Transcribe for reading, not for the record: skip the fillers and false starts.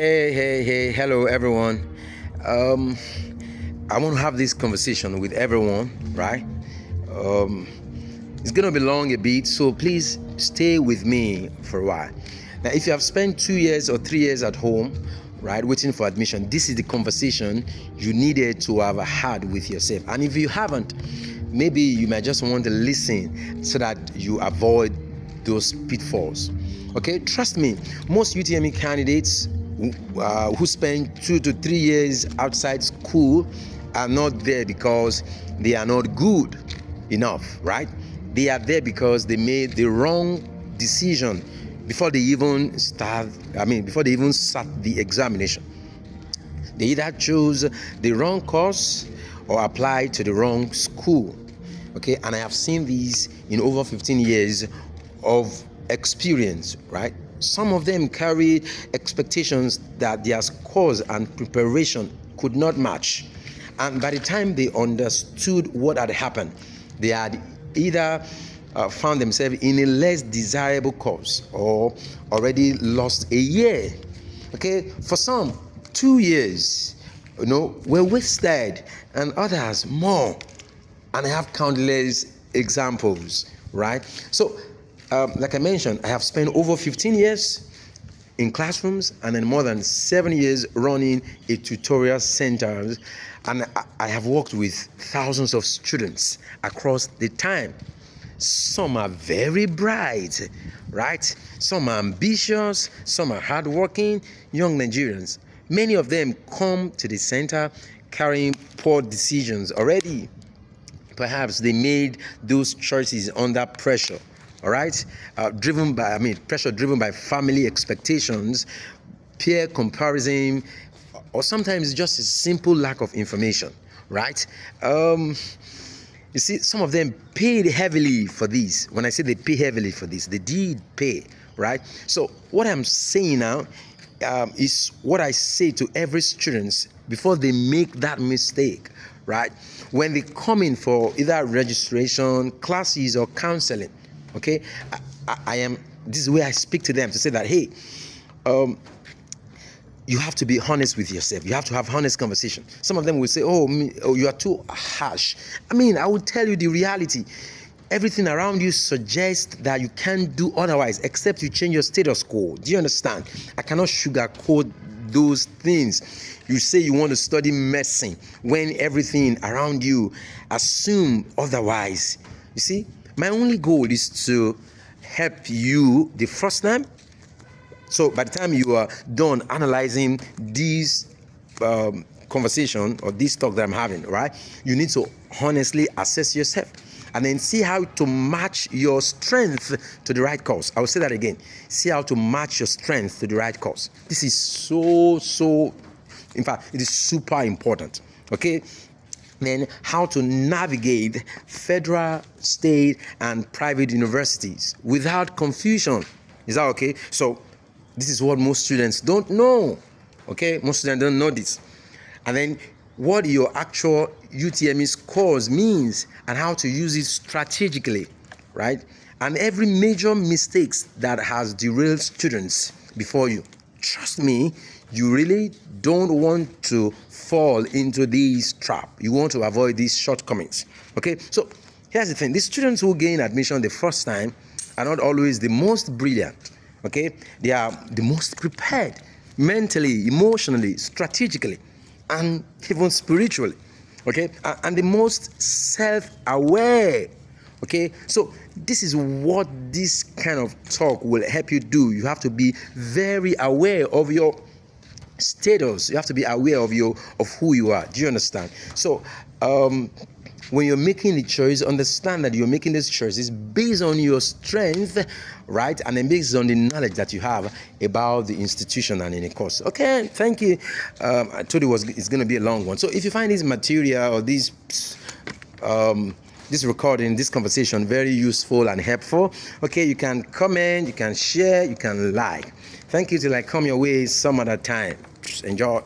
Hey, hello everyone. Um, I want to have this conversation with everyone, right? Um, it's gonna be long a bit, so please stay with me for a while. Now, if you have spent 2 years or 3 years at home, right, waiting for admission, this is the conversation you needed to have had with yourself. And if you haven't, maybe you might just want to listen so that you avoid those pitfalls. Okay, trust me, most UTME candidates who spend 2 to 3 years outside school are not there because they are not good enough, right? They are there because they made the wrong decision before they even before they even sat the examination. They either chose the wrong course or applied to the wrong school. Okay, and I have seen these in over 15 years of experience, right? Some of them carried expectations that their scores and preparation could not match. And by the time they understood what had happened, they had either found themselves in a less desirable course or already lost a year. Okay, for some, 2 years, were wasted, and others more. And I have countless examples, right? So, like I mentioned, I have spent over 15 years in classrooms and then more than 7 years running a tutorial center. And I have worked with thousands of students across the time. Some are very bright, right? Some are ambitious, some are hardworking young Nigerians. Many of them come to the center carrying poor decisions already. Perhaps they made those choices under pressure, all right? Pressure driven by family expectations, peer comparison, or sometimes just a simple lack of information, right? You see, some of them paid heavily for this. When I say they pay heavily for this, they did pay, right? So what I'm saying now is what I say to every student before they make that mistake, right? When they come in for either registration, classes, or counseling, okay, this is where I speak to them to say that, hey, you have to be honest with yourself. You have to have honest conversation. Some of them will say, oh, you are too harsh. I will tell you the reality. Everything around you suggests that you can't do otherwise except you change your status quo. Do you understand? I cannot sugarcoat those things. You say you want to study medicine when everything around you assume otherwise. You see, my only goal is to help you the first time. So by the time you are done analyzing this conversation or this talk that I'm having, right, you need to honestly assess yourself and then see how to match your strength to the right course. I will say that again. See how to match your strength to the right course. This is so, in fact, it is super important. Okay? Then how to navigate federal, state, and private universities without confusion. Is that okay? So this is what most students don't know. Okay, most students don't know this. And then what your actual UTME scores means and how to use it strategically, right? And every major mistakes that has derailed students before you. Trust me, you really don't want to fall into this trap. You want to avoid these shortcomings. Okay, so here's the thing. The students who gain admission the first time are not always the most brilliant. Okay, they are the most prepared mentally, emotionally, strategically, and even spiritually. Okay, and the most self-aware. Okay, so this is what this kind of talk will help you do. You have to be very aware of your status. You have to be aware of who you are. Do you understand? So when you're making the choice, understand that you're making this choice based on your strength, right? And then based on the knowledge that you have about the institution and in a course. Okay, thank you. I told you it's going to be a long one. So if you find this material or this recording, this conversation very useful and helpful, okay, you can comment, you can share, you can like. Thank you till I come your way some other time. Just enjoy.